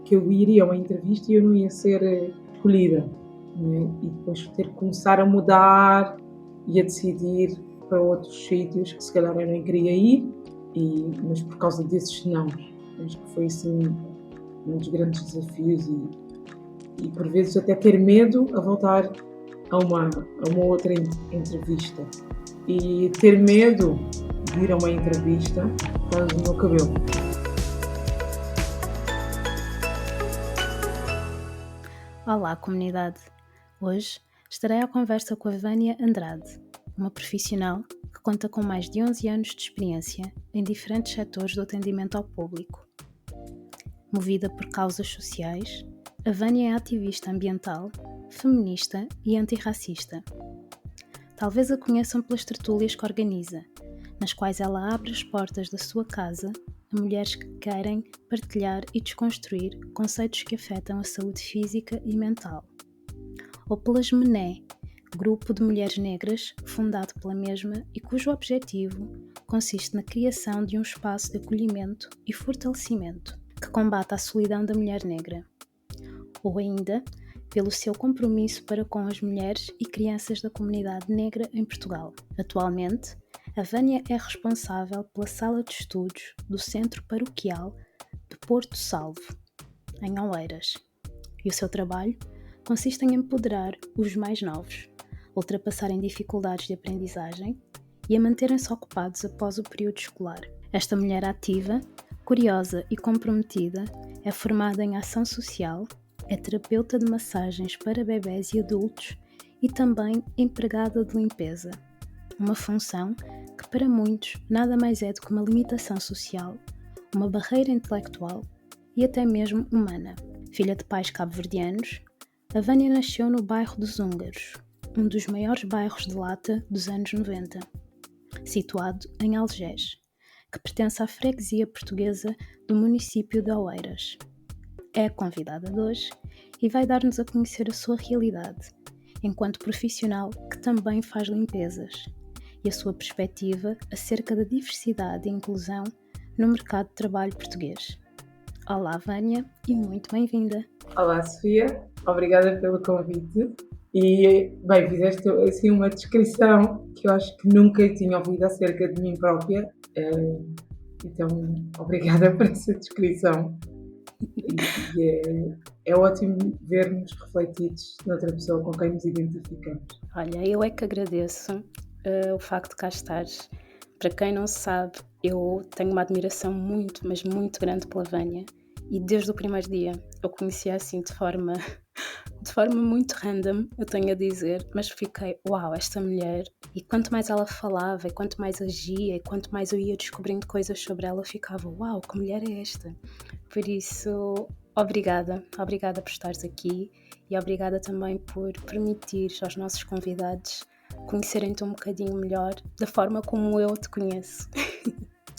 que eu iria a uma entrevista e eu não ia ser escolhida, né? E depois ter que começar a mudar e a decidir para outros sítios que se calhar eu nem queria ir, mas por causa desses não. Acho que foi assim um dos grandes desafios e por vezes até ter medo a voltar a uma outra entrevista e ter medo de ir a uma entrevista por causa do meu cabelo. Olá, comunidade! Hoje estarei à conversa com a Vânia Andrade, uma profissional que conta com mais de 11 anos de experiência em diferentes setores do atendimento ao público. Movida por causas sociais, a Vânia é ativista ambiental, feminista e antirracista. Talvez a conheçam pelas tertúlias que organiza, nas quais ela abre as portas da sua casa a mulheres que querem partilhar e desconstruir conceitos que afetam a saúde física e mental. Ou pelas MENÉ, grupo de mulheres negras fundado pela mesma e cujo objetivo consiste na criação de um espaço de acolhimento e fortalecimento que combata a solidão da mulher negra. Ou ainda, pelo seu compromisso para com as mulheres e crianças da comunidade negra em Portugal. Atualmente, a Vânia é responsável pela sala de estudos do Centro Paroquial de Porto Salvo, em Oeiras. E o seu trabalho consiste em empoderar os mais novos, ultrapassarem dificuldades de aprendizagem e a manterem-se ocupados após o período escolar. Esta mulher ativa, curiosa e comprometida é formada em ação social, é terapeuta de massagens para bebés e adultos e também empregada de limpeza. Uma função que para muitos nada mais é do que uma limitação social, uma barreira intelectual e até mesmo humana. Filha de pais cabo-verdianos, a Vânia nasceu no bairro dos Húngaros, um dos maiores bairros de Lata dos anos 90, situado em Algés, que pertence à freguesia portuguesa do município de Oeiras. É a convidada de hoje e vai dar-nos a conhecer a sua realidade, enquanto profissional que também faz limpezas, e a sua perspectiva acerca da diversidade e inclusão no mercado de trabalho português. Olá, Vânia, e muito bem-vinda. Olá, Sofia, obrigada pelo convite. E, bem, fizeste assim uma descrição que eu acho que nunca tinha ouvido acerca de mim própria, então obrigada por essa descrição. E é ótimo ver-nos refletidos noutra pessoa com quem nos identificamos. Olha, eu é que agradeço o facto de cá estares. Para quem não sabe, eu tenho uma admiração muito, mas muito grande pela Vânia, e desde o primeiro dia eu conhecia assim de forma muito random, eu tenho a dizer, mas fiquei, uau, esta mulher, e quanto mais ela falava, e quanto mais agia, e quanto mais eu ia descobrindo coisas sobre ela, ficava, uau, que mulher é esta? Por isso, obrigada por estares aqui, e obrigada também por permitir aos nossos convidados conhecerem-te um bocadinho melhor da forma como eu te conheço.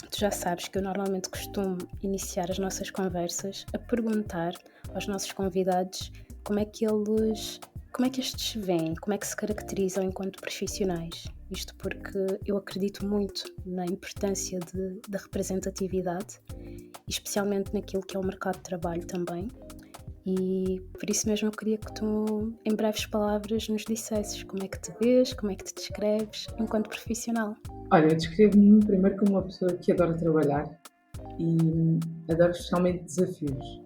Tu já sabes que eu normalmente costumo iniciar as nossas conversas a perguntar aos nossos convidados como é que estes se veem, como é que se caracterizam enquanto profissionais. Isto porque eu acredito muito na importância da representatividade, especialmente naquilo que é o mercado de trabalho também. E por isso mesmo eu queria que tu, em breves palavras, nos dissesses como é que te vês, como é que te descreves enquanto profissional. Olha, eu descrevo-me primeiro como uma pessoa que adora trabalhar e adoro especialmente desafios.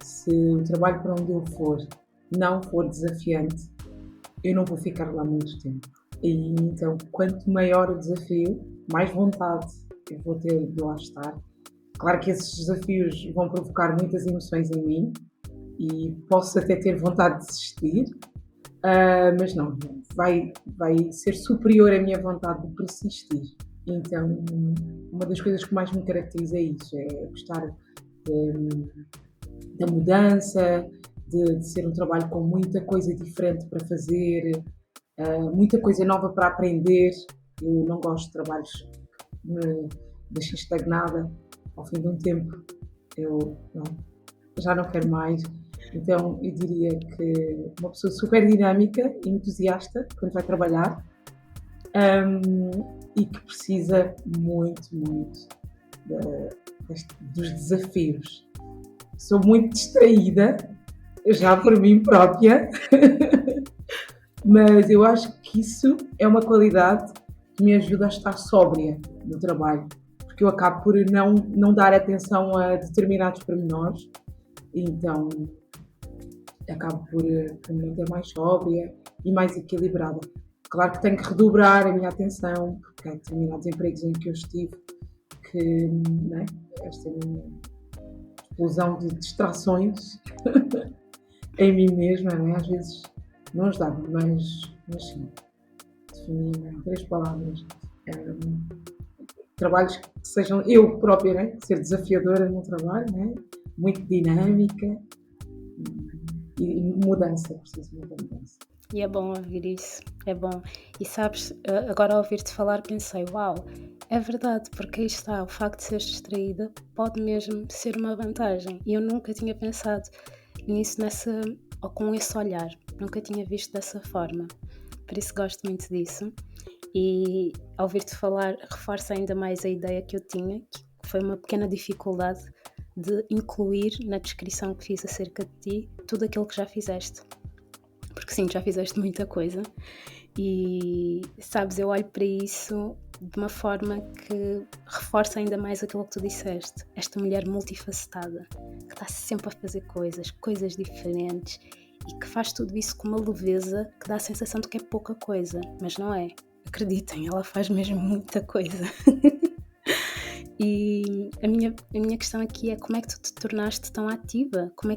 Se o trabalho para onde eu for não for desafiante, eu não vou ficar lá muito tempo. E então, quanto maior o desafio, mais vontade eu vou ter de lá estar. Claro que esses desafios vão provocar muitas emoções em mim e posso até ter vontade de desistir, mas não, vai ser superior à minha vontade de persistir. Então, uma das coisas que mais me caracteriza é isso, é gostar da mudança, de ser um trabalho com muita coisa diferente para fazer, muita coisa nova para aprender. Eu não gosto de trabalhos que me deixem estagnada. Ao fim de um tempo, já não quero mais. Então, eu diria que uma pessoa super dinâmica e entusiasta quando vai trabalhar, e que precisa muito dos desafios. Sou muito distraída, já por mim própria, mas eu acho que isso é uma qualidade que me ajuda a estar sóbria no trabalho, porque eu acabo por não dar atenção a determinados pormenores, então acabo por me manter mais sóbria e mais equilibrada. Claro que tenho que redobrar a minha atenção, porque há determinados empregos em que eu estive que, né, esta minha explosão de distrações em mim mesma, né, às vezes não ajudava, mas sim, definir em 3 palavras. Trabalhos que sejam eu própria, né, ser desafiadora no trabalho, né, muito dinâmica e mudança, preciso de muita mudança. E é bom ouvir isso, é bom. E sabes, agora ao ouvir-te falar pensei, uau, é verdade, porque aí está, o facto de seres distraída pode mesmo ser uma vantagem. E eu nunca tinha pensado nisso ou com esse olhar, nunca tinha visto dessa forma. Por isso gosto muito disso. E ao ouvir-te falar, reforça ainda mais a ideia que eu tinha, que foi uma pequena dificuldade de incluir na descrição que fiz acerca de ti tudo aquilo que já fizeste. Porque sim, já fizeste muita coisa e, sabes, eu olho para isso de uma forma que reforça ainda mais aquilo que tu disseste. Esta mulher multifacetada, que está sempre a fazer coisas diferentes e que faz tudo isso com uma leveza que dá a sensação de que é pouca coisa, mas não é. Acreditem, ela faz mesmo muita coisa. E a minha questão aqui é como é que tu te tornaste tão ativa? Como é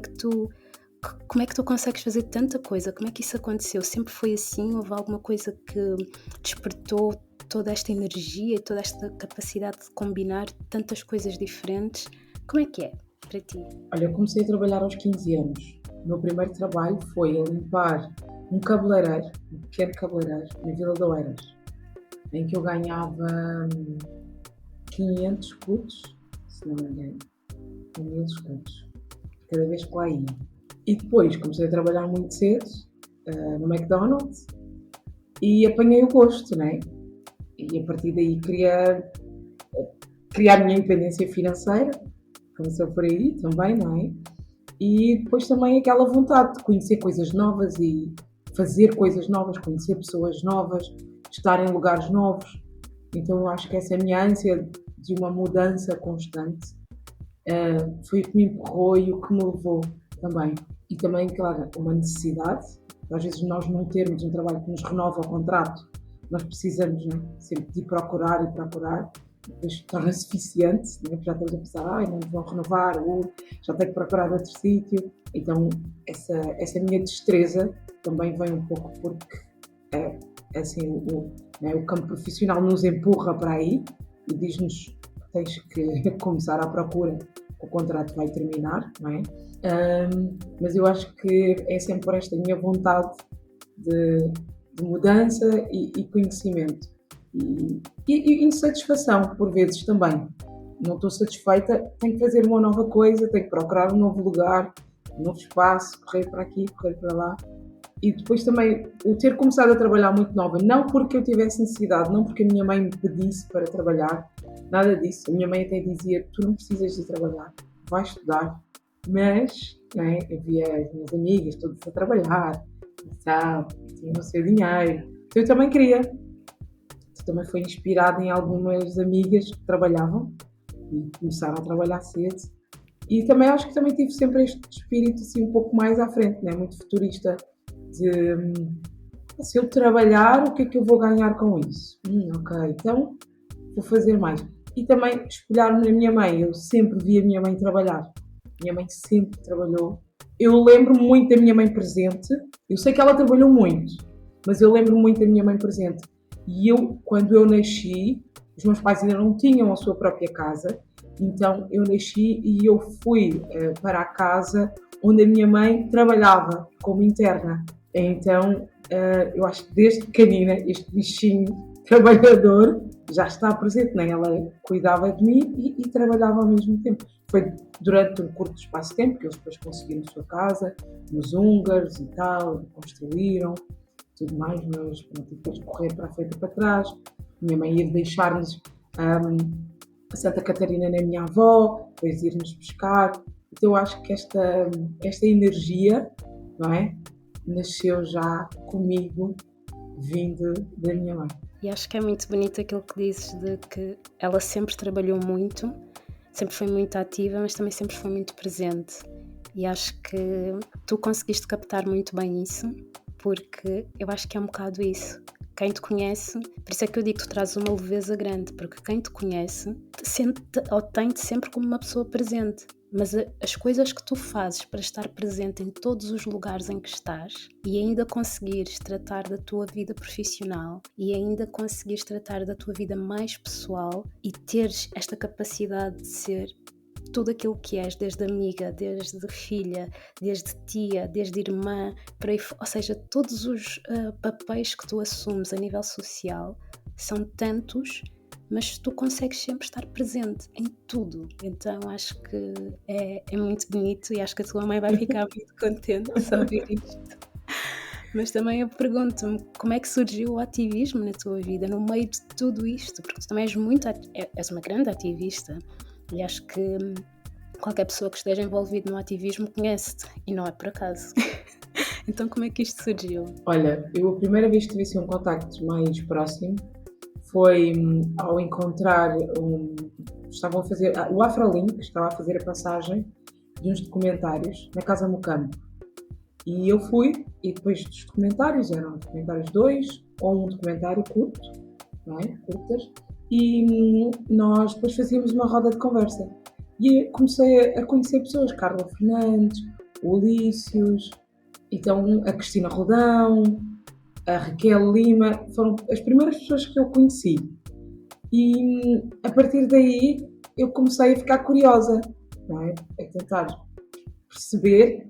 que tu consegues fazer tanta coisa? Como é que isso aconteceu? Sempre foi assim? Houve alguma coisa que despertou toda esta energia e toda esta capacidade de combinar tantas coisas diferentes? Como é que é para ti? Olha, eu comecei a trabalhar aos 15 anos. O meu primeiro trabalho foi a limpar um cabeleireiro, um pequeno cabeleireiro, na Vila de Oeiras, em que eu ganhava 500 escudos, se não me engano, 500 escudos, cada vez que lá ia. E depois comecei a trabalhar muito cedo no McDonald's e apanhei o gosto, né? E a partir daí queria criar a minha independência financeira, começou por aí também, não é? E depois também aquela vontade de conhecer coisas novas e fazer coisas novas, conhecer pessoas novas, estar em lugares novos. Então eu acho que essa minha ânsia de uma mudança constante foi o que me empurrou e o que me levou também. E também, claro, uma necessidade. Às vezes nós não termos um trabalho que nos renova o contrato, nós precisamos, né, sempre de procurar e procurar. Depois torna-se suficiente, né? Já estamos a pensar, não nos vão renovar, ou já tenho que procurar outro sítio. Então essa minha destreza também vem um pouco porque assim, o campo profissional nos empurra para aí e diz-nos que tens que começar à procura, o contrato vai terminar, não é? Mas eu acho que é sempre esta minha vontade de mudança e conhecimento e insatisfação por vezes também. Não estou satisfeita, tenho que fazer uma nova coisa, tenho que procurar um novo lugar, um novo espaço, correr para aqui, correr para lá. E depois também o ter começado a trabalhar muito nova, não porque eu tivesse necessidade, não porque a minha mãe me pedisse para trabalhar, nada disso. A minha mãe até dizia, tu não precisas de trabalhar, vais estudar. Mas, né, havia as minhas amigas todas a trabalhar, sabe, tinham o seu dinheiro. Então eu também queria. Também foi inspirada em algumas amigas que trabalhavam e começaram a trabalhar cedo. E também acho que também tive sempre este espírito assim um pouco mais à frente, né? Muito futurista, de se eu trabalhar, o que é que eu vou ganhar com isso? Ok, então vou fazer mais. E também espelhar-me na minha mãe, eu sempre vi a minha mãe trabalhar. Minha mãe sempre trabalhou. Eu lembro-me muito da minha mãe presente, eu sei que ela trabalhou muito, mas eu lembro-me muito da minha mãe presente. E eu, quando eu nasci, os meus pais ainda não tinham a sua própria casa, então eu nasci e eu fui para a casa onde a minha mãe trabalhava como interna. Então eu acho que desde pequenina este bichinho trabalhador já está presente, né? Ela cuidava de mim e trabalhava ao mesmo tempo. Foi durante um curto espaço de tempo que eles depois conseguiram a sua casa, nos húngaros e tal, construíram tudo mais, mas depois de correr para a frente e para trás. Minha mãe ia deixar-nos a Santa Catarina na minha avó, depois ir-nos pescar. Então eu acho que esta energia, não é? Nasceu já comigo, vindo da minha mãe. E acho que é muito bonito aquilo que dizes de que ela sempre trabalhou muito, sempre foi muito ativa, mas também sempre foi muito presente. E acho que tu conseguiste captar muito bem isso, porque eu acho que é um bocado isso. Quem te conhece, por isso é que eu digo que tu trazes uma leveza grande, porque quem te conhece sente ou tem-te sempre como uma pessoa presente. Mas as coisas que tu fazes para estar presente em todos os lugares em que estás e ainda conseguires tratar da tua vida profissional e ainda conseguires tratar da tua vida mais pessoal e teres esta capacidade de ser tudo aquilo que és, desde amiga, desde filha, desde tia, desde irmã, ou seja, todos os papéis que tu assumes a nível social são tantos, mas tu consegues sempre estar presente em tudo. Então acho que é muito bonito e acho que a tua mãe vai ficar muito contente de ouvir isto. Mas também eu pergunto-me como é que surgiu o ativismo na tua vida, no meio de tudo isto, porque tu também és uma grande ativista e acho que qualquer pessoa que esteja envolvida no ativismo conhece-te e não é por acaso. Então como é que isto surgiu? Olha, eu a primeira vez que tive assim, um contacto mais próximo foi ao encontrar estavam a fazer, o Afrolink estava a fazer a passagem de uns documentários na Casa Mocambo. E eu fui, e depois dos documentários, eram documentários dois, ou um documentário curto, não é? Curtas, e nós depois fazíamos uma roda de conversa. E comecei a conhecer pessoas, Carla Fernandes, o Ulícios, então a Cristina Rodão, a Raquel Lima, foram as primeiras pessoas que eu conheci. E a partir daí eu comecei a ficar curiosa, não é? A tentar perceber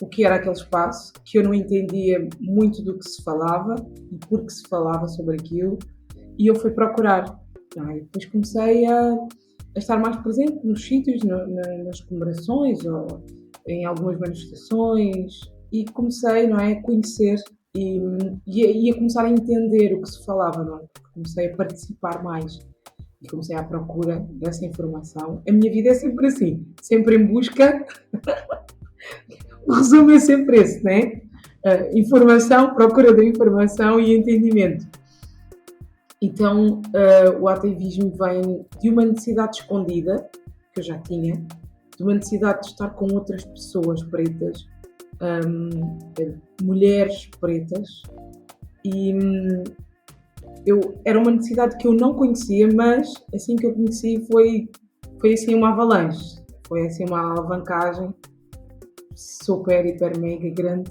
o que era aquele espaço, que eu não entendia muito do que se falava e por que se falava sobre aquilo, e eu fui procurar. Não é? Depois comecei a estar mais presente nos sítios, nas comemorações ou em algumas manifestações, e comecei, não é, a conhecer e a começar a entender o que se falava, não é? Porque comecei a participar mais e comecei à procura dessa informação. A minha vida é sempre assim, sempre em busca. O resumo é sempre esse, né? Informação, procura da informação e entendimento. Então, o ativismo vem de uma necessidade escondida, que eu já tinha, de uma necessidade de estar com outras pessoas pretas, mulheres pretas, e era uma necessidade que eu não conhecia, mas assim que eu conheci foi assim uma avalanche, foi assim uma alavancagem super, hiper, mega grande,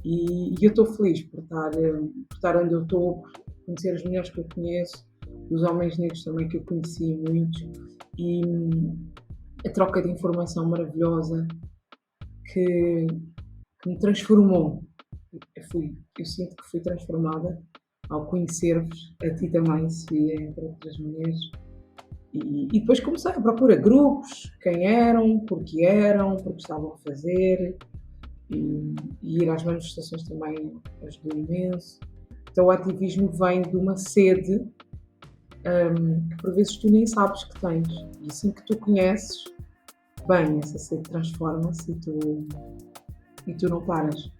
e eu estou feliz por estar onde eu estou, por conhecer as mulheres que eu conheço, os homens negros também que eu conheci muitos, e a troca de informação maravilhosa que me transformou. Eu sinto que fui transformada ao conhecer-vos, a ti também, Sofia, entre outras mulheres. E depois comecei a procurar grupos, quem eram, porque estavam a fazer, e ir às manifestações também ajudou imenso. Então o ativismo vem de uma sede que por vezes tu nem sabes que tens. E assim que tu conheces, bem, essa sede transforma-se e tu não paras.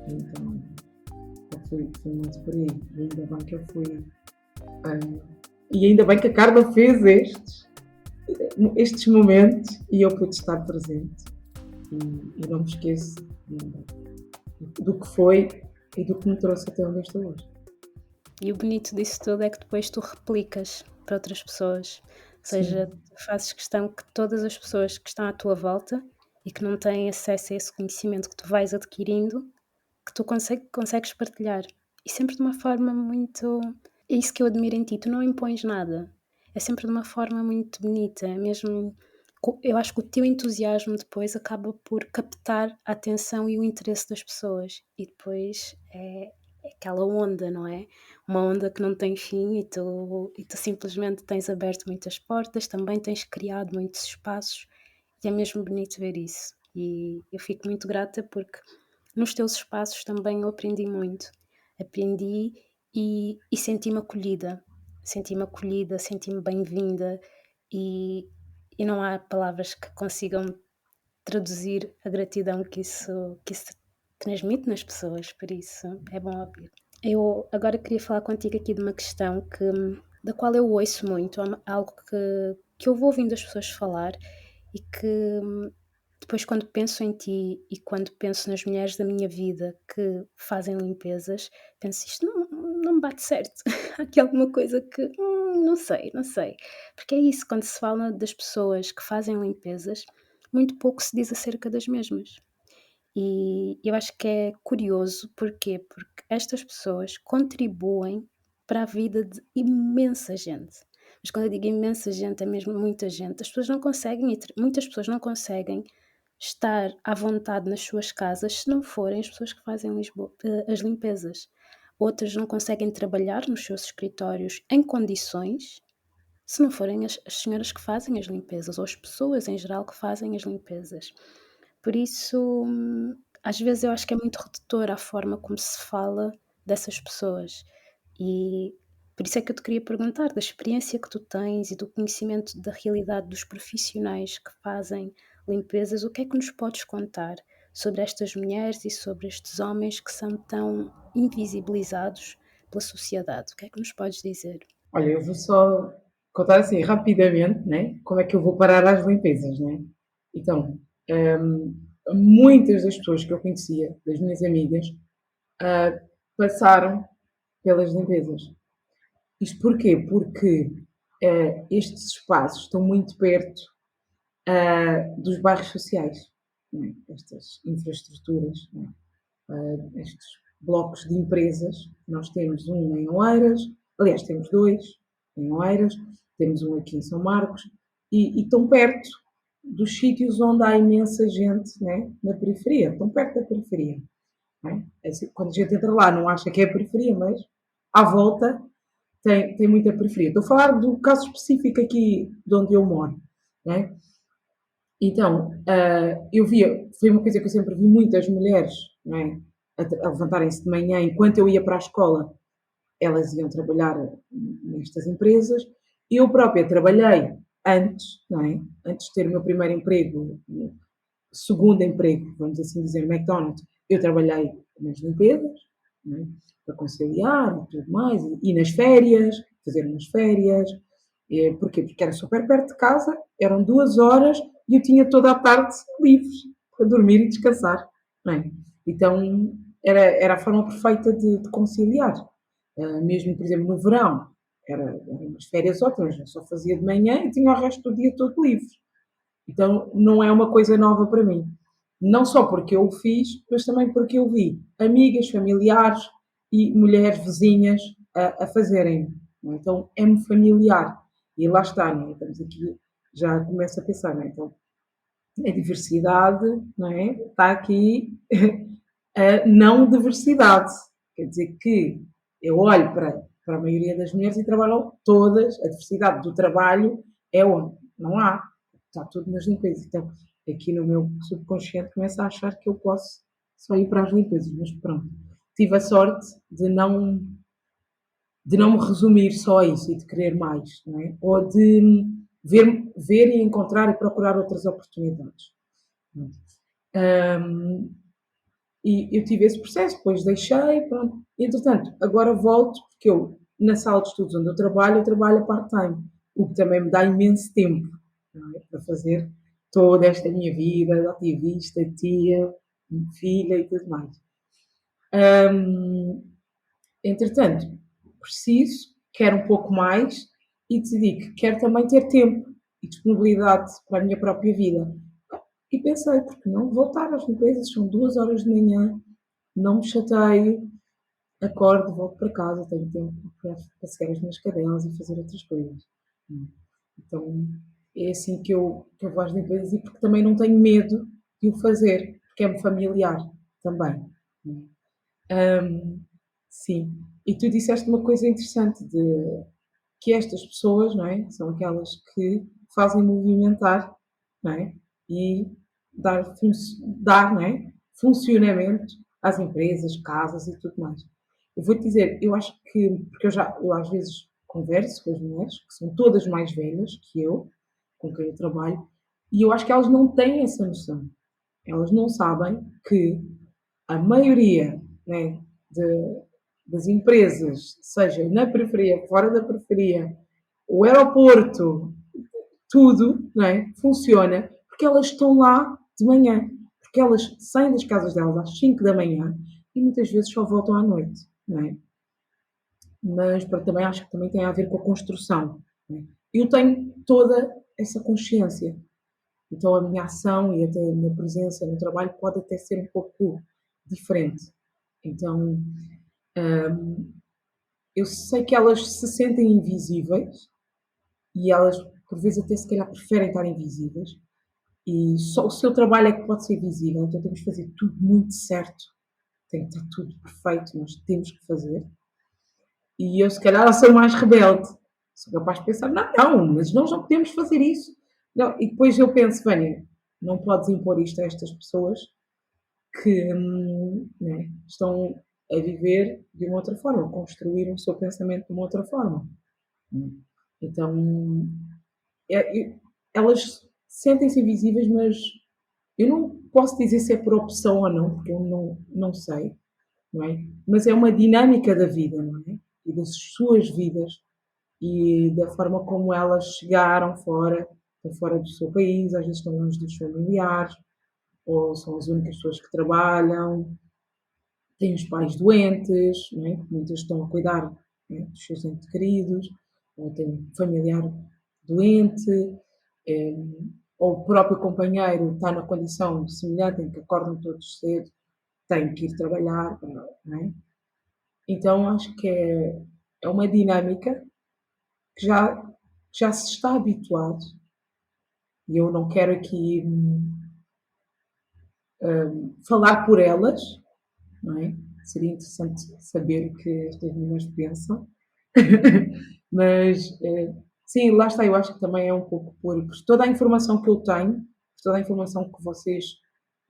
Então foi muito por aí. E ainda bem que eu fui. E ainda bem que a Carla fez estes momentos e eu pude estar presente. E não me esqueço do que foi e do que me trouxe até onde estou hoje. E o bonito disso tudo é que depois tu replicas para outras pessoas. Ou seja, tu fazes questão que todas as pessoas que estão à tua volta e que não têm acesso a esse conhecimento que tu vais adquirindo, que tu consegues partilhar. E sempre de uma forma muito... É isso que eu admiro em ti, tu não impões nada. É sempre de uma forma muito bonita, é mesmo... Eu acho que o teu entusiasmo depois acaba por captar a atenção e o interesse das pessoas. E depois é aquela onda, não é? Uma onda que não tem fim e tu simplesmente tens aberto muitas portas, também tens criado muitos espaços e é mesmo bonito ver isso. E eu fico muito grata porque nos teus espaços também eu aprendi muito. Aprendi e senti-me acolhida. Senti-me acolhida, senti-me bem-vinda e não há palavras que consigam traduzir a gratidão que isso transmite nas pessoas, por isso é bom ouvir. Eu agora queria falar contigo aqui de uma questão da qual eu ouço muito, algo que eu vou ouvindo as pessoas falar e que depois, quando penso em ti e quando penso nas mulheres da minha vida que fazem limpezas, penso isto não me bate certo. Há aqui alguma coisa que não sei, não sei. Porque é isso, quando se fala das pessoas que fazem limpezas, muito pouco se diz acerca das mesmas. E eu acho que é curioso, porquê? Porque estas pessoas contribuem para a vida de imensa gente. Mas quando eu digo imensa gente, é mesmo muita gente. As pessoas não conseguem, muitas pessoas não conseguem estar à vontade nas suas casas se não forem as pessoas que fazem as limpezas. Outras não conseguem trabalhar nos seus escritórios em condições se não forem as senhoras que fazem as limpezas ou as pessoas em geral que fazem as limpezas. Por isso, às vezes eu acho que é muito redutor a forma como se fala dessas pessoas. E por isso é que eu te queria perguntar, da experiência que tu tens e do conhecimento da realidade dos profissionais que fazem limpezas, o que é que nos podes contar sobre estas mulheres e sobre estes homens que são tão invisibilizados pela sociedade? O que é que nos podes dizer? Olha, eu vou só contar assim rapidamente, né, como é que eu vou parar às limpezas, né? Então, hum, muitas das pessoas que eu conhecia, das minhas amigas, passaram pelas limpezas. Isto porquê? Porque estes espaços estão muito perto dos bairros sociais, não é? Estas infraestruturas, não é? Estes blocos de empresas. Nós temos um em Oeiras, aliás, temos dois em Oeiras, temos um aqui em São Marcos, e estão perto dos sítios onde há imensa gente, né, na periferia, estão perto da periferia. Não é? Assim, quando a gente entra lá, não acha que é a periferia, mas à volta tem muita periferia. Estou a falar do caso específico aqui de onde eu moro. Né? Então, eu via, foi uma coisa que eu sempre vi muitas mulheres, não é? A levantarem-se de manhã enquanto eu ia para a escola, elas iam trabalhar nestas empresas. Eu própria trabalhei antes, não é? Antes de ter o meu primeiro emprego, segundo emprego, vamos assim dizer, no McDonald's, eu trabalhei nas limpezas, não é? Para conciliar e tudo mais, e nas férias, fazer umas férias. Porquê? Porque era super perto de casa, eram 2 horas e eu tinha toda a tarde livre para dormir e descansar. Não é? Então era a forma perfeita de conciliar. Mesmo, por exemplo, no verão, eram umas férias ótimas, eu só fazia de manhã e tinha o resto do dia todo livre. Então não é uma coisa nova para mim. Não só porque eu o fiz, mas também porque eu vi amigas, familiares e mulheres vizinhas a fazerem. Não é? Então é-me familiar. E lá está, não é? Estamos aqui, já começo a pensar, não é? Então a diversidade, não é? Está aqui a não diversidade. Quer dizer que eu olho para a maioria das mulheres e trabalham todas, a diversidade do trabalho é onde? Não há. Está tudo nas limpezas. Então, aqui no meu subconsciente começa a achar que eu posso só ir para as limpezas, mas pronto. Tive a sorte de não me resumir só a isso e de querer mais, não é? Ou de ver e encontrar e procurar outras oportunidades. Um, e eu tive esse processo, depois deixei, pronto. Entretanto, agora volto, porque eu, na sala de estudos onde eu trabalho a part-time, o que também me dá imenso tempo, não é? Para fazer toda esta minha vida de ativista, tia, filha e tudo mais. Entretanto, preciso, quero um pouco mais e decidi que quero também ter tempo e disponibilidade para a minha própria vida. E pensei, porque não voltar às limpezas, são 2 horas de manhã, não me chateio, acordo, volto para casa, tenho tempo para passear as minhas cadelas e fazer outras coisas. Então é assim que eu vou às limpezas e porque também não tenho medo de o fazer, porque é-me familiar também. Sim. E tu disseste uma coisa interessante de que estas pessoas, não é? São aquelas que fazem movimentar, não é? E dar, não é? Funcionamento às empresas, casas e tudo mais. Eu vou-te dizer, eu acho que, porque eu às vezes converso com as mulheres, que são todas mais velhas que eu, com quem eu trabalho, e eu acho que elas não têm essa noção. Elas não sabem que a maioria, né, das empresas, seja na periferia, fora da periferia, o aeroporto, tudo, não é, funciona porque elas estão lá de manhã. Porque elas saem das casas delas às 5 da manhã e muitas vezes só voltam à noite, não é? Mas também acho que também tem a ver com a construção. Não é? Eu tenho toda essa consciência. Então a minha ação e até a minha presença no trabalho pode até ser um pouco diferente. Então eu sei que elas se sentem invisíveis e elas por vezes até se calhar preferem estar invisíveis e só o seu trabalho é que pode ser visível, então temos que fazer tudo muito certo, tem que estar tudo perfeito, nós temos que fazer. E eu se calhar sou mais rebelde, sou capaz de pensar, não, mas nós não podemos fazer isso. Não. E depois eu penso, Vânia, não podes impor isto a estas pessoas que né, estão a viver de uma outra forma, construir o seu pensamento de uma outra forma. Então, elas sentem-se invisíveis, mas eu não posso dizer se é por opção ou não, porque eu não sei, não é? Mas é uma dinâmica da vida, não é? E das suas vidas e da forma como elas chegaram fora do seu país, às vezes estão longe dos familiares, ou são as únicas pessoas que trabalham, têm os pais doentes, não é? Muitas estão a cuidar, é, dos seus entes queridos, ou têm um familiar doente, é, ou o próprio companheiro está na condição semelhante em que acordam todos cedo, têm que ir trabalhar, não é? Então acho que é uma dinâmica que já se está habituado e eu não quero aqui falar por elas, não é? Seria interessante saber o que estas mulheres pensam. Mas, sim, lá está, eu acho que também é um pouco por toda a informação que eu tenho, toda a informação que vocês,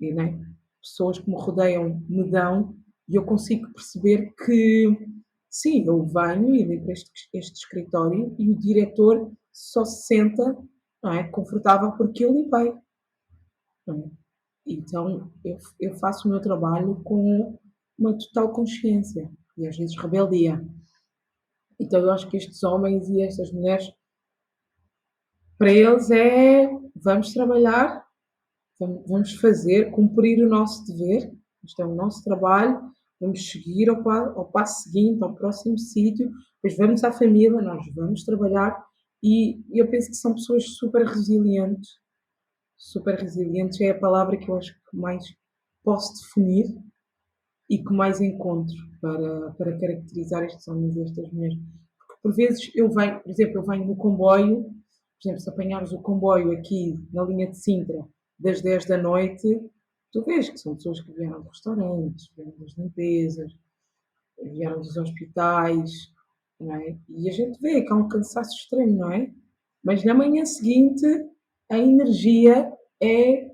né, pessoas que me rodeiam, me dão, e eu consigo perceber que, sim, eu venho e limpo este escritório e o diretor só se senta, não é, confortável porque eu limpei. Não é? Então, eu faço o meu trabalho com uma total consciência e às vezes rebeldia. Então, eu acho que estes homens e estas mulheres, para eles é vamos trabalhar, vamos fazer, cumprir o nosso dever, isto é o nosso trabalho, vamos seguir ao passo seguinte, ao próximo sítio, depois vamos à família, nós vamos trabalhar e eu penso que são pessoas super resilientes é a palavra que eu acho que mais posso definir e que mais encontro para caracterizar estes homens e estas mulheres. Porque por vezes eu venho, por exemplo, eu venho no comboio, por exemplo, se apanhares o comboio aqui na linha de Sintra das 10 da noite, tu vês que são pessoas que vieram de restaurantes, vieram das limpezas, vieram dos hospitais, não é? E a gente vê que há um cansaço extremo, não é? Mas na manhã seguinte a energia é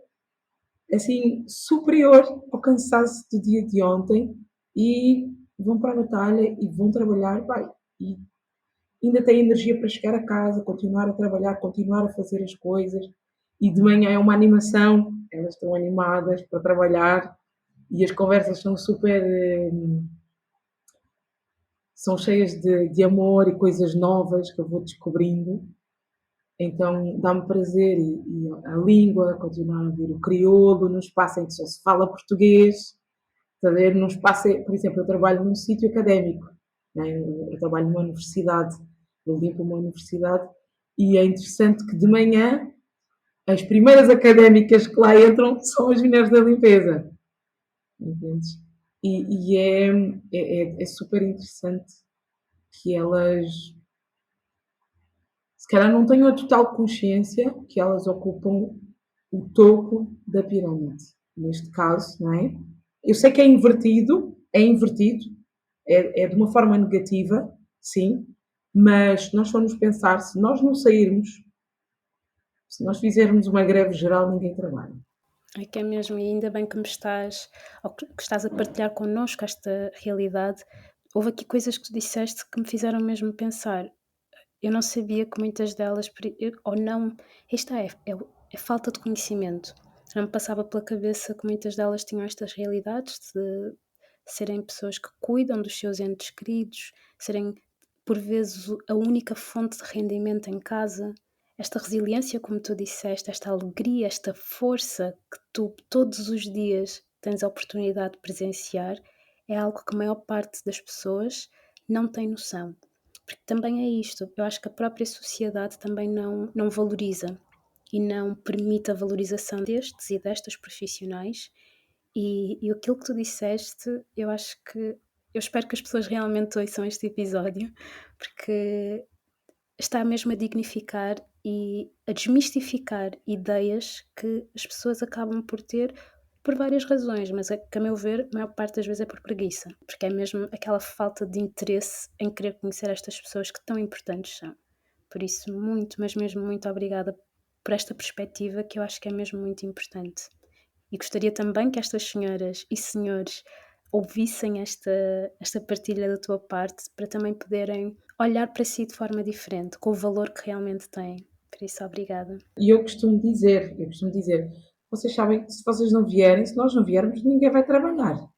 assim, superior ao cansaço do dia de ontem e vão para a batalha e vão trabalhar, vai, e ainda têm energia para chegar a casa, continuar a trabalhar, continuar a fazer as coisas. E de manhã é uma animação, elas estão animadas para trabalhar e as conversas são super. São cheias de amor e coisas novas que eu vou descobrindo. Então dá-me prazer e a língua, continuar a ver o crioulo num espaço em que só se fala português, saber, num espaço, por exemplo, eu trabalho num sítio académico, né? Eu trabalho numa universidade, eu limpo uma universidade e é interessante que de manhã as primeiras académicas que lá entram são as mulheres da limpeza, entendes? E é super interessante que elas se calhar não tenho a total consciência que elas ocupam o topo da pirâmide, neste caso, não é? Eu sei que é invertido, é de uma forma negativa, sim, mas se nós formos pensar, se nós não sairmos, se nós fizermos uma greve geral, ninguém trabalha. É que é mesmo, e ainda bem que me estás, ou que estás a partilhar connosco esta realidade. Houve aqui coisas que tu disseste que me fizeram mesmo pensar. Eu não sabia que muitas delas, ou não, esta é falta de conhecimento. Já me passava pela cabeça que muitas delas tinham estas realidades de serem pessoas que cuidam dos seus entes queridos, serem por vezes a única fonte de rendimento em casa. Esta resiliência, como tu disseste, esta alegria, esta força que tu todos os dias tens a oportunidade de presenciar, é algo que a maior parte das pessoas não tem noção. Porque também é isto, eu acho que a própria sociedade também não valoriza e não permite a valorização destes e destas profissionais. E aquilo que tu disseste, eu acho que eu espero que as pessoas realmente ouçam este episódio, porque está mesmo a dignificar e a desmistificar ideias que as pessoas acabam por ter por várias razões, mas é que, a meu ver, a maior parte das vezes é por preguiça, porque é mesmo aquela falta de interesse em querer conhecer estas pessoas que tão importantes são. Por isso, muito, mas mesmo muito obrigada por esta perspectiva que eu acho que é mesmo muito importante. E gostaria também que estas senhoras e senhores ouvissem esta partilha da tua parte para também poderem olhar para si de forma diferente, com o valor que realmente têm. Por isso, obrigada. E eu costumo dizer, vocês sabem que se vocês não vierem, se nós não viermos, ninguém vai trabalhar.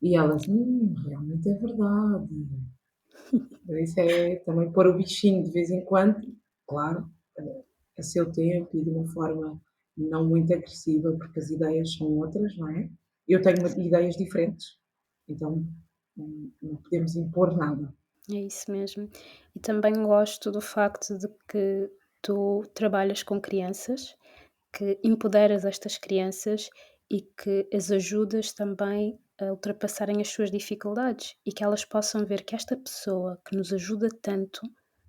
E elas, realmente é verdade. Por isso é também pôr o bichinho de vez em quando, claro, a seu tempo e de uma forma não muito agressiva, porque as ideias são outras, não é? Eu tenho ideias diferentes, então não podemos impor nada. É isso mesmo. E também gosto do facto de que tu trabalhas com crianças, que empoderas estas crianças e que as ajudas também a ultrapassarem as suas dificuldades e que elas possam ver que esta pessoa que nos ajuda tanto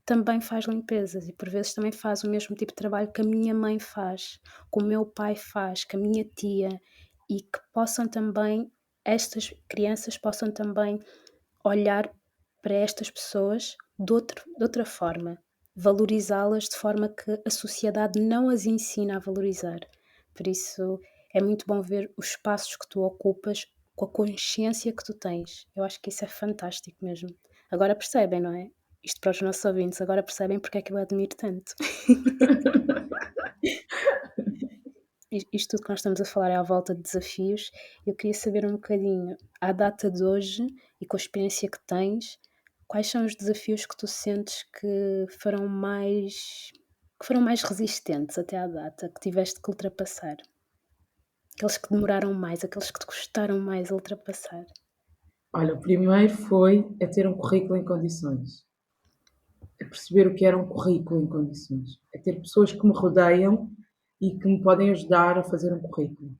também faz limpezas e por vezes também faz o mesmo tipo de trabalho que a minha mãe faz, que o meu pai faz, que a minha tia, e que possam também, estas crianças possam também olhar para estas pessoas de outra forma, valorizá-las de forma que a sociedade não as ensina a valorizar. Por isso é muito bom ver os espaços que tu ocupas com a consciência que tu tens. Eu acho que isso é fantástico mesmo. Agora percebem, não é? Isto para os nossos ouvintes, agora percebem porque é que eu admiro tanto. Isto tudo que nós estamos a falar é à volta de desafios. Eu queria saber um bocadinho, à data de hoje e com a experiência que tens, quais são os desafios que tu sentes que foram mais resistentes até à data, que tiveste que ultrapassar? Aqueles que demoraram mais, aqueles que te custaram mais a ultrapassar? Olha, o primeiro foi a ter um currículo em condições, a perceber o que era um currículo em condições, a ter pessoas que me rodeiam e que me podem ajudar a fazer um currículo.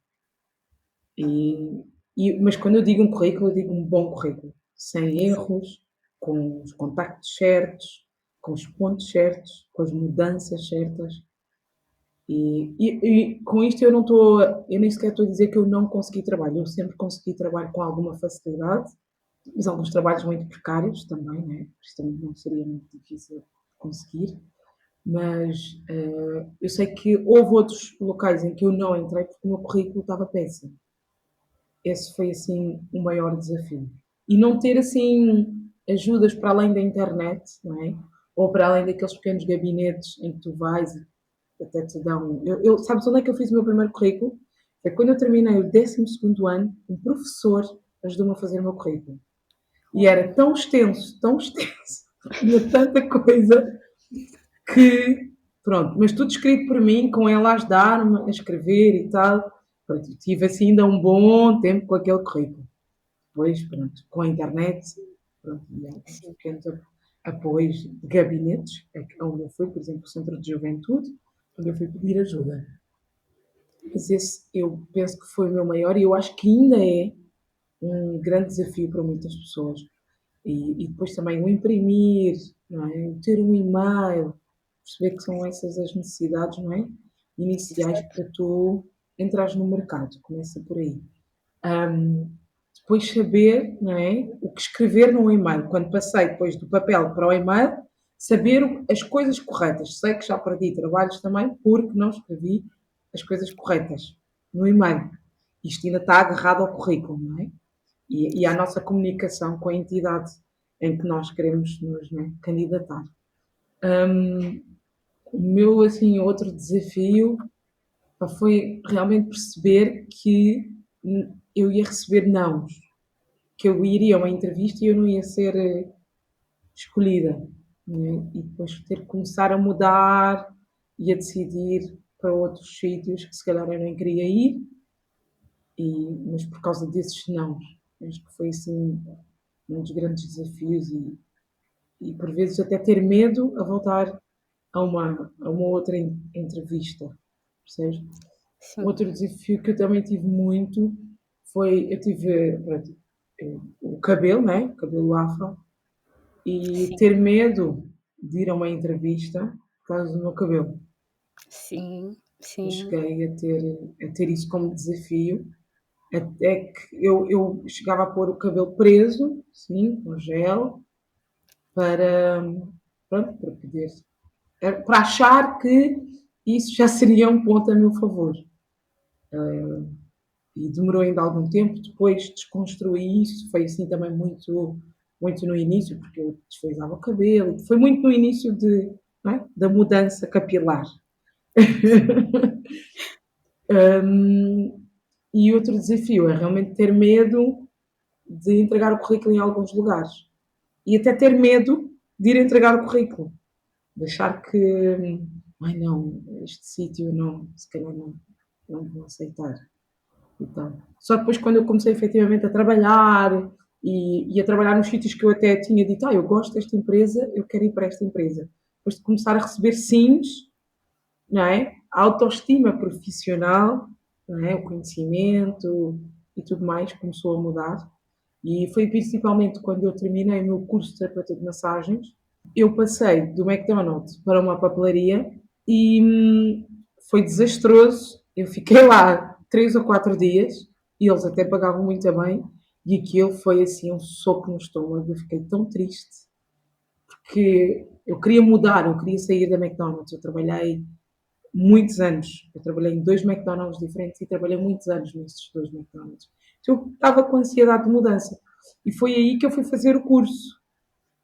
Mas quando eu digo um currículo, eu digo um bom currículo, sem erros, com os contactos certos, com os pontos certos, com as mudanças certas. E com isto eu nem sequer estou a dizer que eu não consegui trabalho, eu sempre consegui trabalho com alguma facilidade, fiz alguns trabalhos muito precários também, né? Isto também não seria muito difícil conseguir, mas eu sei que houve outros locais em que eu não entrei porque o meu currículo estava péssimo. Esse foi assim o maior desafio. E não ter assim ajudas para além da internet, não é? Ou para além daqueles pequenos gabinetes em que tu vais e até te dão. Sabes onde é que eu fiz o meu primeiro currículo? É quando eu terminei o 12º ano, um professor ajudou-me a fazer o meu currículo. E era tão extenso, tinha tanta coisa que, pronto, mas tudo escrito por mim, com ela a ajudar-me a escrever e tal. Pronto, tive assim ainda um bom tempo com aquele currículo. Depois, pronto, com a internet, pronto, e há uns Sim. pequenos apoios de gabinetes, onde eu fui, por exemplo, o Centro de Juventude, onde eu fui pedir ajuda. Mas esse eu penso que foi o meu maior e eu acho que ainda é um grande desafio para muitas pessoas. E depois também o imprimir, não é? O ter um e-mail, perceber que são essas as necessidades, não é? Iniciais para tu entrares no mercado, começa por aí. Um, Depois saber, não é? O que escrever num e-mail. Quando passei depois do papel para o e-mail, saber as coisas corretas. Sei que já perdi trabalhos também porque não escrevi as coisas corretas no e-mail. Isto ainda está agarrado ao currículo, não é? E à nossa comunicação com a entidade em que nós queremos nos, né, candidatar. O meu, assim, outro desafio pá, foi realmente perceber que eu ia receber nãos, que eu iria a uma entrevista e eu não ia ser escolhida, né? E depois ter que começar a mudar e a decidir para outros sítios que se calhar eu nem queria ir, mas por causa desses não. Acho que foi assim um dos grandes desafios e por vezes até ter medo a voltar a uma outra entrevista, percebes? Sim, Outro desafio que eu também tive muito foi, eu tive pronto, o cabelo, né? O cabelo afro, e sim, ter medo de ir a uma entrevista por causa do meu cabelo. sim, Eu sim, cheguei a ter isso como desafio, até que eu chegava a pôr o cabelo preso, sim, com gel, para, pronto, para poder, para achar que isso já seria um ponto a meu favor. E demorou ainda algum tempo, depois desconstruí isso, foi assim também muito no início, porque eu desfrizava o cabelo, foi muito no início não é? Da mudança capilar. E outro desafio é realmente ter medo de entregar o currículo em alguns lugares. E até ter medo de ir entregar o currículo. De achar que, ai não, este sítio não, se calhar não vou aceitar. Então, só depois quando eu comecei efetivamente a trabalhar e a trabalhar nos sítios que eu até tinha dito, eu gosto desta empresa, eu quero ir para esta empresa. Depois de começar a receber sims, não é? A autoestima profissional, não é? O conhecimento e tudo mais começou a mudar. E foi principalmente quando eu terminei o meu curso de terapeuta de massagens, eu passei do McDonald's para uma papelaria e foi desastroso. Eu fiquei lá 3 ou 4 dias e eles até pagavam muito bem. E aquilo foi assim um soco no estômago. Eu fiquei tão triste porque eu queria mudar, eu queria sair da McDonald's. Eu trabalhei muitos anos. Eu trabalhei em 2 McDonald's diferentes e trabalhei muitos anos nesses 2 McDonald's. Então eu estava com ansiedade de mudança. E foi aí que eu fui fazer o curso.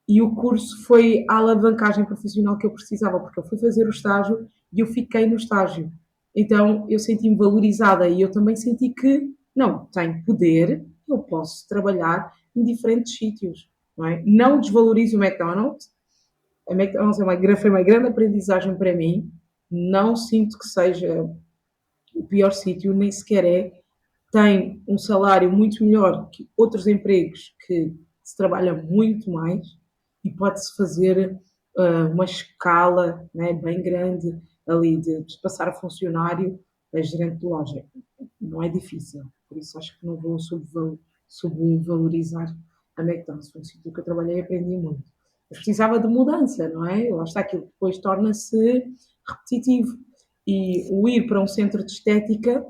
E o curso foi a alavancagem profissional que eu precisava, porque eu fui fazer o estágio e eu fiquei no estágio. Então eu senti-me valorizada e eu também senti que, não, tenho poder, eu posso trabalhar em diferentes sítios. Não, é? Não desvalorizo o McDonald's. A McDonald's foi uma grande aprendizagem para mim. Não sinto que seja o pior sítio, nem sequer é. Tem um salário muito melhor que outros empregos que se trabalha muito mais e pode-se fazer uma escala, né, bem grande ali de passar a funcionário a gerente de loja. Não é difícil, por isso acho que não vou subvalorizar a McDonald's. Foi um sítio que eu trabalhei e aprendi muito. Mas precisava de mudança, não é? Lá está, aquilo depois torna-se repetitivo. E o ir para um centro de estética,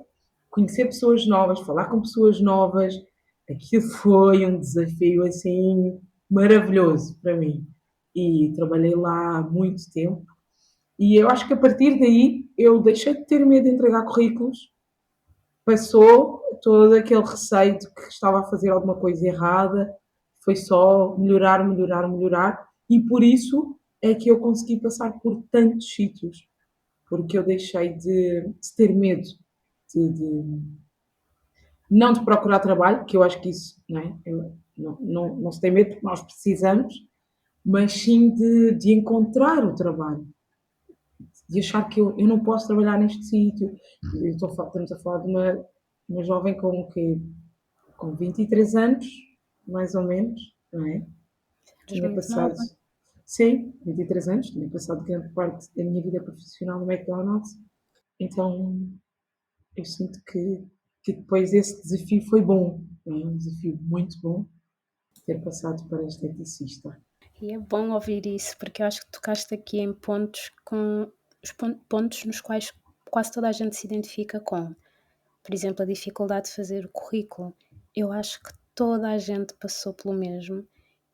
conhecer pessoas novas, falar com pessoas novas, aquilo foi um desafio assim maravilhoso para mim. E trabalhei lá há muito tempo. E eu acho que a partir daí eu deixei de ter medo de entregar currículos, passou todo aquele receio de que estava a fazer alguma coisa errada, foi só melhorar, melhorar, melhorar, e por isso é que eu consegui passar por tantos sítios, porque eu deixei de ter medo não de procurar trabalho, que eu acho que isso não, é? Não se tem medo, porque nós precisamos, mas sim de encontrar o trabalho, de achar que eu não posso trabalhar neste sítio. Estamos a falar de uma jovem com 23 anos, mais ou menos, não é? eras Tinha muito passado, nova. sim, 23 anos, tinha passado grande parte da minha vida profissional no McDonald's, então eu sinto que depois esse desafio foi bom, não é? Um desafio muito bom ter passado para esteticista. E é bom ouvir isso, porque eu acho que tocaste aqui em pontos com os pontos nos quais quase toda a gente se identifica com. Por exemplo, a dificuldade de fazer o currículo. Eu acho que toda a gente passou pelo mesmo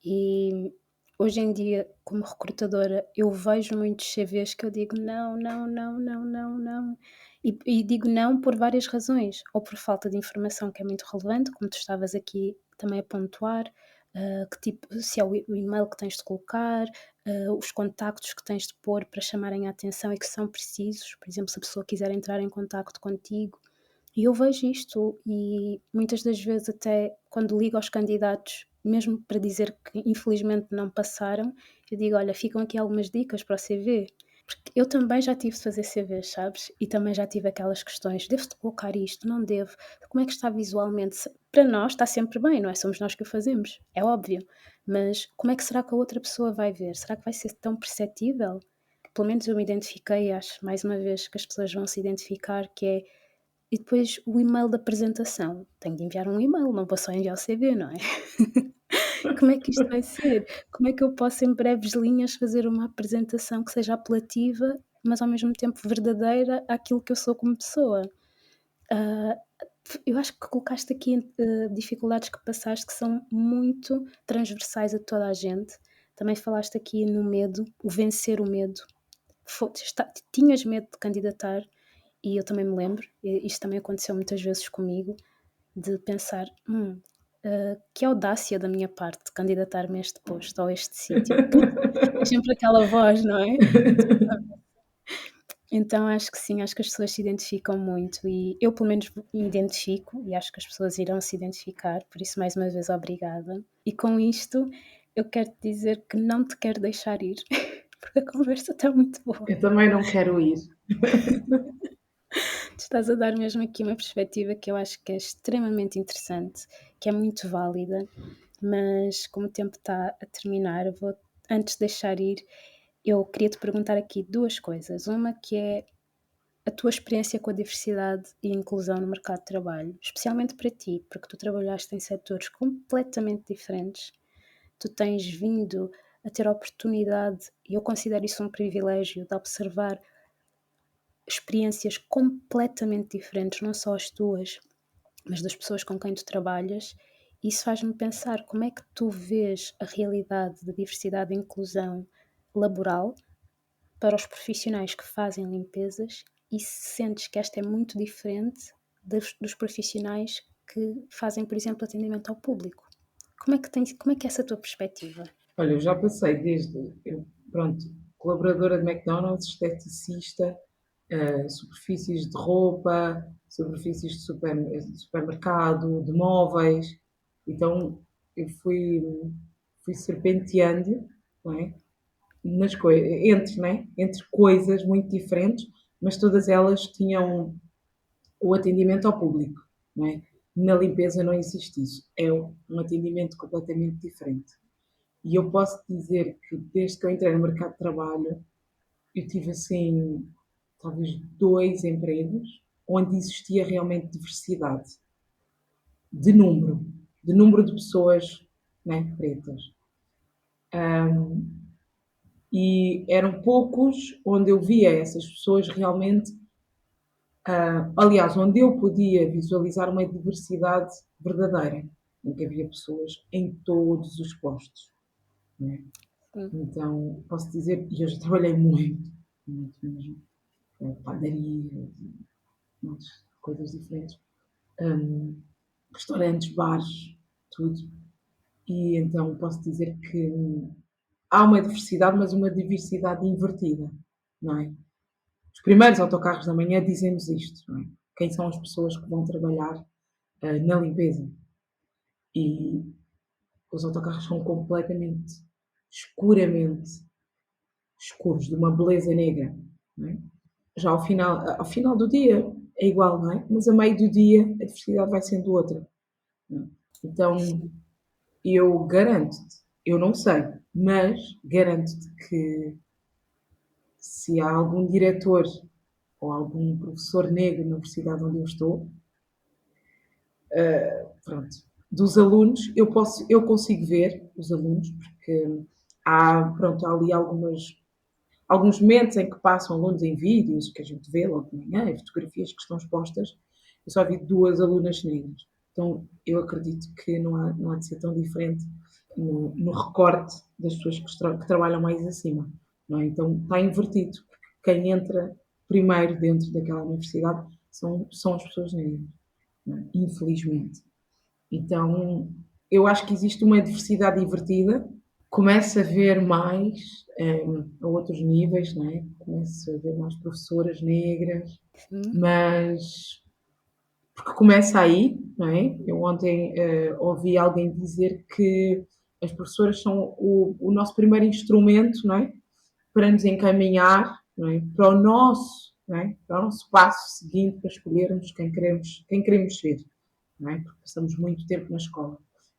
e hoje em dia, como recrutadora, eu vejo muitos CVs que eu digo não, não, não, não, não, não. E digo não por várias razões, ou por falta de informação que é muito relevante, como tu estavas aqui também a pontuar, que tipo, se é o e-mail que tens de colocar, os contactos que tens de pôr para chamarem a atenção e que são precisos, por exemplo, se a pessoa quiser entrar em contacto contigo. E eu vejo isto e muitas das vezes até quando ligo aos candidatos, mesmo para dizer que infelizmente não passaram, eu digo: "Olha, ficam aqui algumas dicas para o CV", porque eu também já tive de fazer CVs, sabes? E também já tive aquelas questões: "Devo-te colocar isto? Não devo? Como é que está visualmente?" Para nós está sempre bem, não é? Somos nós que o fazemos, é óbvio, mas como é que será que a outra pessoa vai ver? Será que vai ser tão perceptível? Pelo menos eu me identifiquei, acho, mais uma vez, que as pessoas vão se identificar, que é e depois o e-mail da apresentação. Tenho de enviar um e-mail, não vou só enviar o CV, não é? Como é que isto vai ser? Como é que eu posso, em breves linhas, fazer uma apresentação que seja apelativa, mas ao mesmo tempo verdadeira àquilo que eu sou como pessoa? Ah, eu acho que colocaste aqui dificuldades que passaste que são muito transversais a toda a gente. Também falaste aqui no medo, o vencer o medo. Tinhas medo de candidatar, e eu também me lembro, isto também aconteceu muitas vezes comigo, de pensar, que audácia da minha parte candidatar-me a este posto ou a este sítio. É sempre aquela voz, não é? Então acho que sim, acho que as pessoas se identificam muito e eu pelo menos me identifico e acho que as pessoas irão se identificar, por isso mais uma vez obrigada. E com isto eu quero te dizer que não te quero deixar ir, porque a conversa está muito boa. Eu também não quero ir. Tu estás a dar mesmo aqui uma perspectiva que eu acho que é extremamente interessante, que é muito válida, mas como o tempo está a terminar, antes de deixar ir, eu queria te perguntar aqui duas coisas. Uma que é a tua experiência com a diversidade e inclusão no mercado de trabalho, especialmente para ti, porque tu trabalhaste em setores completamente diferentes, tu tens vindo a ter a oportunidade, e eu considero isso um privilégio, de observar experiências completamente diferentes, não só as tuas, mas das pessoas com quem tu trabalhas. Isso faz-me pensar como é que tu vês a realidade da diversidade e inclusão laboral para os profissionais que fazem limpezas e se sentes que esta é muito diferente dos profissionais que fazem, por exemplo, atendimento ao público. Como é que é essa tua perspectiva? Olha, eu já passei desde, pronto, colaboradora de McDonald's, esteticista, superfícies de roupa, superfícies de supermercado, de móveis. Então, eu fui serpenteando, não é? Entre coisas muito diferentes, mas todas elas tinham o atendimento ao público, não é? Na limpeza não existe isso. É um atendimento completamente diferente. E eu posso dizer que desde que eu entrei no mercado de trabalho, eu tive assim, talvez 2 empregos onde existia realmente diversidade de número, de número de pessoas, né, pretas. E eram poucos onde eu via essas pessoas realmente, aliás, onde eu podia visualizar uma diversidade verdadeira, em que havia pessoas em todos os postos. Né? Sim. Então, posso dizer, e eu já trabalhei muito, muito mesmo, padarias, muitas coisas diferentes, restaurantes, bares, tudo. E então posso dizer que há uma diversidade, mas uma diversidade invertida, não é? Os primeiros autocarros da manhã dizem-nos isto, não é? Quem são as pessoas que vão trabalhar na limpeza? E os autocarros são completamente, escuramente escuros, de uma beleza negra, não é? Já ao final do dia é igual, não é? Mas a meio do dia a diversidade vai sendo outra. Não é? Então, eu garanto-te, eu não sei, mas garanto-te que se há algum diretor ou algum professor negro na universidade onde eu estou, pronto, dos alunos, eu consigo ver os alunos, porque há ali alguns momentos em que passam alunos em vídeos, que a gente vê logo de manhã, em fotografias que estão expostas, eu só vi 2 alunas negras. Então, eu acredito que não há de ser tão diferente no recorte das pessoas que trabalham mais acima. Não é? Então, está invertido, porque quem entra primeiro dentro daquela universidade são as pessoas negras, não é? Infelizmente. Então, eu acho que existe uma diversidade invertida, começa a ver mais a outros níveis, não é? Começa a ver mais professoras negras, Sim. mas porque começa aí, não é? Eu ontem ouvi alguém dizer que as professoras são o nosso primeiro instrumento, não é? Para nos encaminhar, não é? Para o nosso, não é? Para o nosso passo seguinte, para escolhermos quem queremos ser, não é? Porque passamos muito tempo na escola.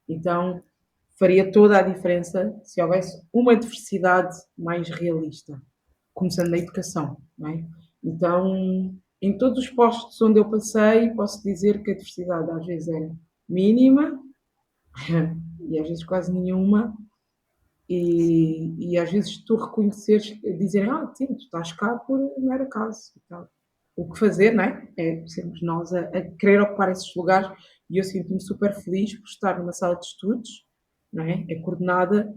Então, faria toda a diferença se houvesse uma diversidade mais realista, começando na educação, não é? Então, em todos os postos onde eu passei, posso dizer que a diversidade às vezes era mínima e às vezes quase nenhuma, e às vezes tu reconheceres, dizerem, sim, tu estás cá por mero acaso. Então, o que fazer, não é? É sermos nós a querer ocupar esses lugares, e eu sinto-me super feliz por estar numa sala de estudos, não é? É coordenada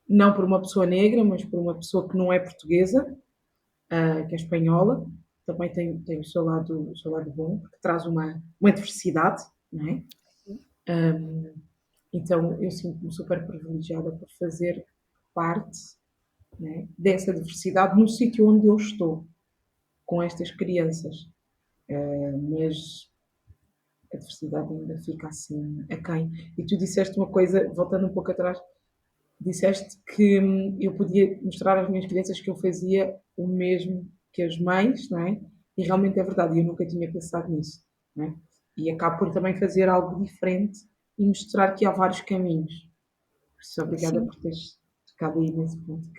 não por uma pessoa negra, mas por uma pessoa que não é portuguesa, que é espanhola. Também tem o seu lado bom, porque traz uma diversidade, não é? Então eu sinto-me super privilegiada por fazer parte, né, dessa diversidade no sítio onde eu estou, com estas crianças. Mas a diversidade ainda fica assim aquém. E tu disseste uma coisa, voltando um pouco atrás, disseste que eu podia mostrar às minhas crianças que eu fazia o mesmo que as mães, não é? E realmente é verdade, eu nunca tinha pensado nisso, não é? E acabo por também fazer algo diferente e mostrar que há vários caminhos. Por isso, obrigada Sim. por teres tocado aí nesse ponto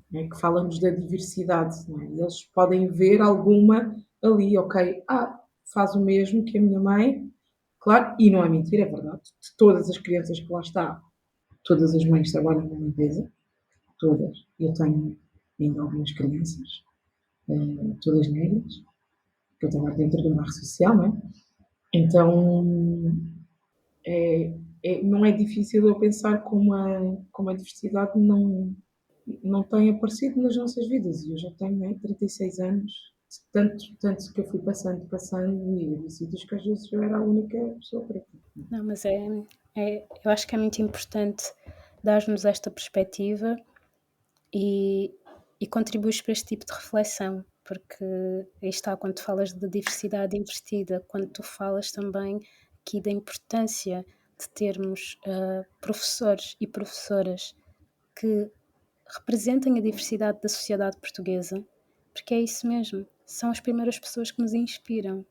que falamos da diversidade, não é? E eles podem ver alguma ali, ok, faz o mesmo que a minha mãe, claro, e não é mentira, é verdade. De todas as crianças que lá está, todas as mães trabalham na limpeza, todas. Eu tenho ainda algumas crianças, todas negras, que eu trabalho dentro do bairro social, não é? Então, não é difícil eu pensar como a diversidade não tem aparecido nas nossas vidas. E eu já tenho, né, 36 anos, tanto que eu fui passando, e em sítios que às vezes eu era a única pessoa preta. Não, mas eu acho que é muito importante dar-nos esta perspectiva e, e contribuis para este tipo de reflexão, porque aí está, quando tu falas de diversidade invertida, quando tu falas também aqui da importância de termos professores e professoras que representem a diversidade da sociedade portuguesa, porque é isso mesmo, são as primeiras pessoas que nos inspiram,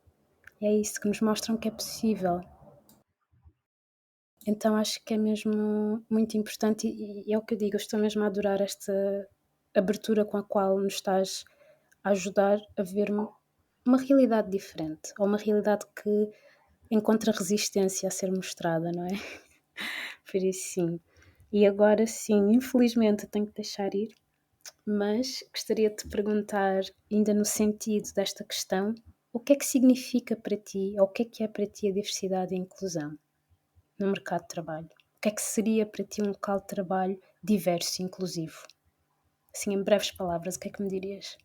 é isso que nos mostram que é possível. Então acho que é mesmo muito importante e é o que eu digo, eu estou mesmo a adorar esta abertura com a qual nos estás a ajudar a ver uma realidade diferente, ou uma realidade que encontra resistência a ser mostrada, não é? Por isso sim. E agora sim, infelizmente tenho que deixar ir, mas gostaria de te perguntar, ainda no sentido desta questão, o que é que significa para ti, ou o que é para ti a diversidade e a inclusão no mercado de trabalho? O que é que seria para ti um local de trabalho diverso e inclusivo? Assim, em breves palavras, o que é que me dirias?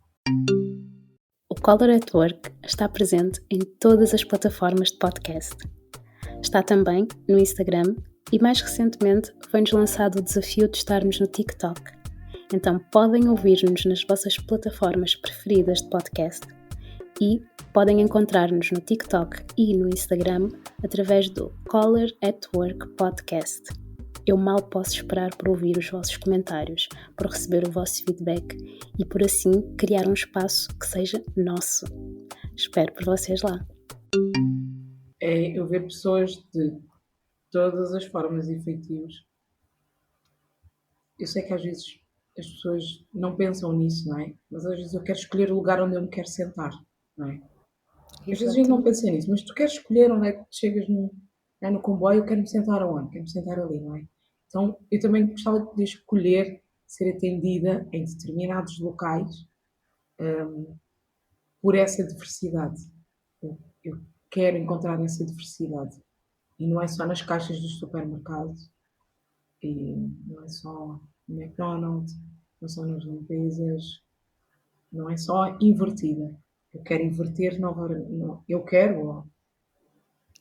O Color at Work está presente em todas as plataformas de podcast. Está também no Instagram e, mais recentemente, foi-nos lançado o desafio de estarmos no TikTok. Então podem ouvir-nos nas vossas plataformas preferidas de podcast e podem encontrar-nos no TikTok e no Instagram através do Color at Work Podcast. Eu mal posso esperar por ouvir os vossos comentários, por receber o vosso feedback e por assim criar um espaço que seja nosso. Espero por vocês lá. É eu ver pessoas de todas as formas e feitios. Eu sei que às vezes as pessoas não pensam nisso, não é? Mas às vezes eu quero escolher o lugar onde eu me quero sentar, não é? Às vezes a gente não Exatamente. pensa nisso, mas tu queres escolher onde é que chegas no comboio, eu quero-me sentar aonde? Quero-me sentar ali, não é? Então eu também gostava de escolher ser atendida em determinados locais por essa diversidade. Eu quero encontrar essa diversidade. E não é só nas caixas dos supermercados, e não é só no McDonald's, não só nas limpezas, não é só invertida. Eu quero inverter nova, eu quero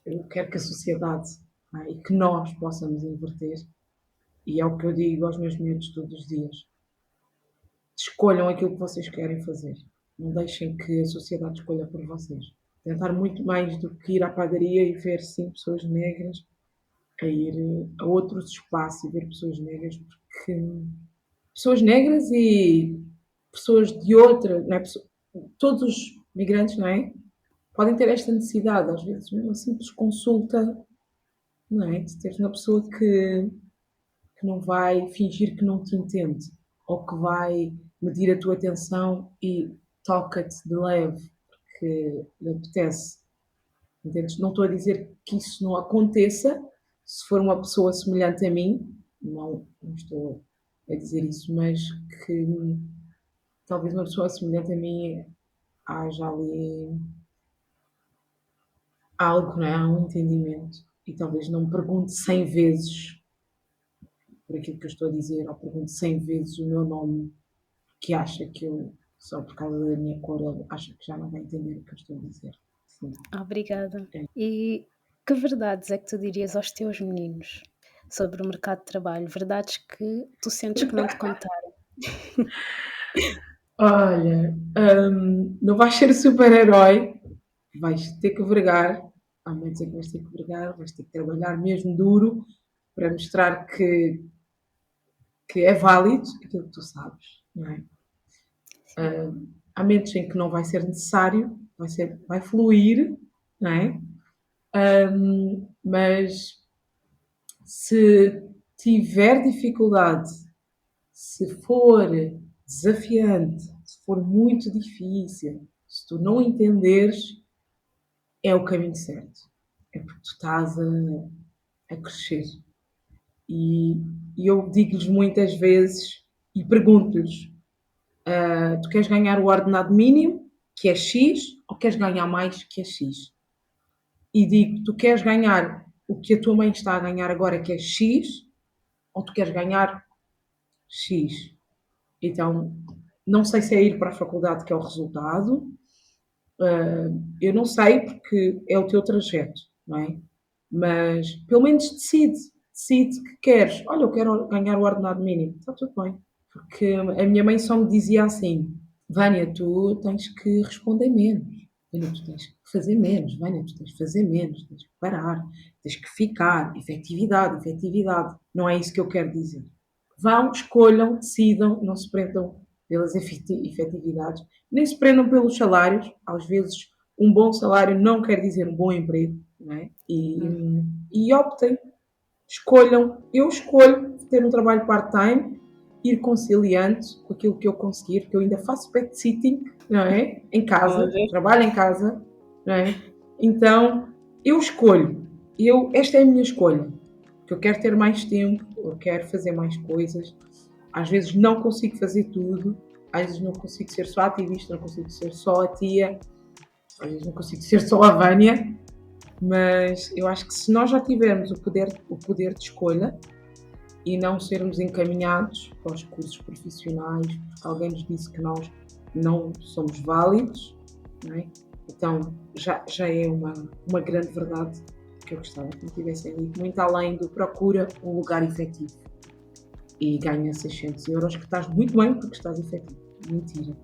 que a sociedade não é? E que nós possamos inverter. E é o que eu digo aos meus miúdos todos os dias. Escolham aquilo que vocês querem fazer. Não deixem que a sociedade escolha por vocês. Tentar muito mais do que ir à padaria e ver 5 pessoas negras, a ir a outros espaços e ver pessoas negras, porque pessoas negras e pessoas de outra, não é? Todos os migrantes, não é? Podem ter esta necessidade, às vezes, mesmo uma simples consulta, não é? De teres uma pessoa que não vai fingir que não te entende, ou que vai medir a tua atenção e toca-te de leve, porque lhe apetece. Entendes? Não estou a dizer que isso não aconteça, se for uma pessoa semelhante a mim, não estou a dizer isso, mas que talvez uma pessoa semelhante a mim haja ali algo, não é? Há um entendimento. E talvez não me pergunte 100 vezes por aquilo que eu estou a dizer, ou pergunte 100 vezes o meu nome, que acha que eu, só por causa da minha cor, ele acha que já não vai entender o que eu estou a dizer. Sim. Obrigada. É. E que verdades é que tu dirias aos teus meninos sobre o mercado de trabalho? Verdades que tu sentes que não te contaram? Olha, não vais ser super-herói, vais ter que vergar. Há momentos em que vais ter que vergar, vais ter que trabalhar mesmo duro para mostrar que é válido aquilo que tu sabes, não é? Há momentos em que não vai ser necessário, vai fluir, não é? Mas se tiver dificuldade, se for desafiante, se for muito difícil, se tu não entenderes, é o caminho certo. É porque tu estás a crescer. E eu digo-lhes muitas vezes e pergunto-lhes: tu queres ganhar o ordenado mínimo, que é X, ou queres ganhar mais, que é X? E digo: tu queres ganhar o que a tua mãe está a ganhar agora, que é X, ou tu queres ganhar X? Então, não sei se é ir para a faculdade que é o resultado, eu não sei porque é o teu trajeto, não é? Mas pelo menos decide que queres. Olha, eu quero ganhar o ordenado mínimo, está tudo bem. Porque a minha mãe só me dizia assim: Vânia, tu tens que responder menos. Vânia, tu tens que fazer menos. Vânia, tu tens que fazer menos. Tens que parar. Tens que ficar. Efetividade, efetividade. Não é isso que eu quero dizer. Vão, escolham, decidam, não se prendam pelas efetividades, nem se prendam pelos salários. Às vezes, um bom salário não quer dizer um bom emprego, não é? E optem, escolham. Eu escolho ter um trabalho part-time, ir conciliando com aquilo que eu conseguir, porque eu ainda faço pet sitting, não é? Em casa, trabalho em casa, não é? Então, eu escolho. Esta é a minha escolha. Porque eu quero ter mais tempo, eu quero fazer mais coisas. Às vezes não consigo fazer tudo, às vezes não consigo ser só ativista, não consigo ser só a tia, às vezes não consigo ser só a Vânia, mas eu acho que se nós já tivermos o poder de escolha e não sermos encaminhados para os cursos profissionais, porque alguém nos disse que nós não somos válidos, não é? Então já é uma grande verdade que eu gostava que me tivessem dito, muito além do procura um lugar efetivo e ganha 600 euros, que estás muito bem porque estás efetivo. Mentira.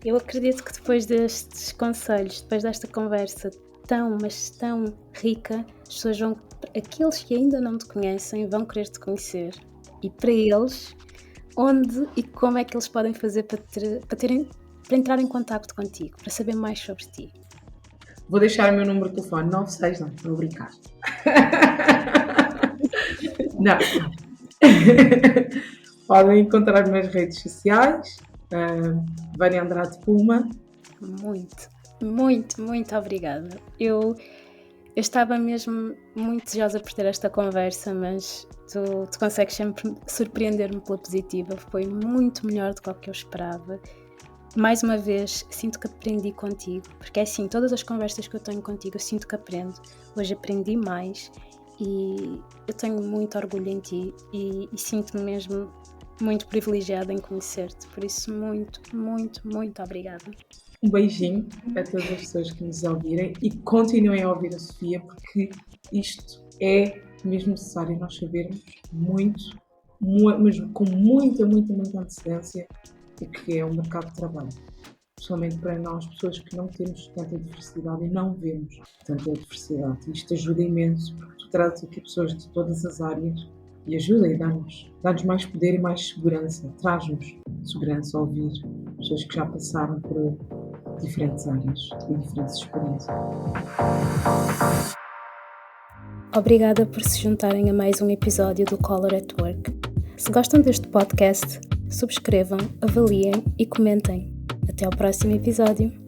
Eu acredito que depois destes conselhos, depois desta conversa tão, mas tão rica, as pessoas vão, aqueles que ainda não te conhecem, vão querer te conhecer. E para eles, onde e como é que eles podem fazer para entrar em contacto contigo, para saber mais sobre ti? Vou deixar o meu número de telefone, 96, não, estou a brincar. Não. Podem encontrar nas redes sociais, Vânia Andrade Puma. Muito obrigada. Eu estava mesmo muito desejosa por ter esta conversa, mas tu consegues sempre surpreender-me pela positiva. Foi muito melhor do que o que eu esperava. Mais uma vez, sinto que aprendi contigo, porque é assim, todas as conversas que eu tenho contigo, eu sinto que aprendo. Hoje aprendi mais e eu tenho muito orgulho em ti e sinto-me mesmo muito privilegiada em conhecer-te. Por isso, muito obrigada. Um beijinho a todas as pessoas que nos ouvirem e continuem a ouvir a Sofia, porque isto é mesmo necessário nós sabermos mas com muita antecedência, o que é o mercado de trabalho. Especialmente para nós, pessoas que não temos tanta diversidade e não vemos tanta diversidade. Isto ajuda imenso, porque tu trazes aqui pessoas de todas as áreas e ajuda e dá-nos mais poder e mais segurança. Traz-nos segurança a ouvir pessoas que já passaram por diferentes áreas e diferentes experiências. Obrigada por se juntarem a mais um episódio do Color at Work. Se gostam deste podcast, subscrevam, avaliem e comentem. Até ao próximo episódio.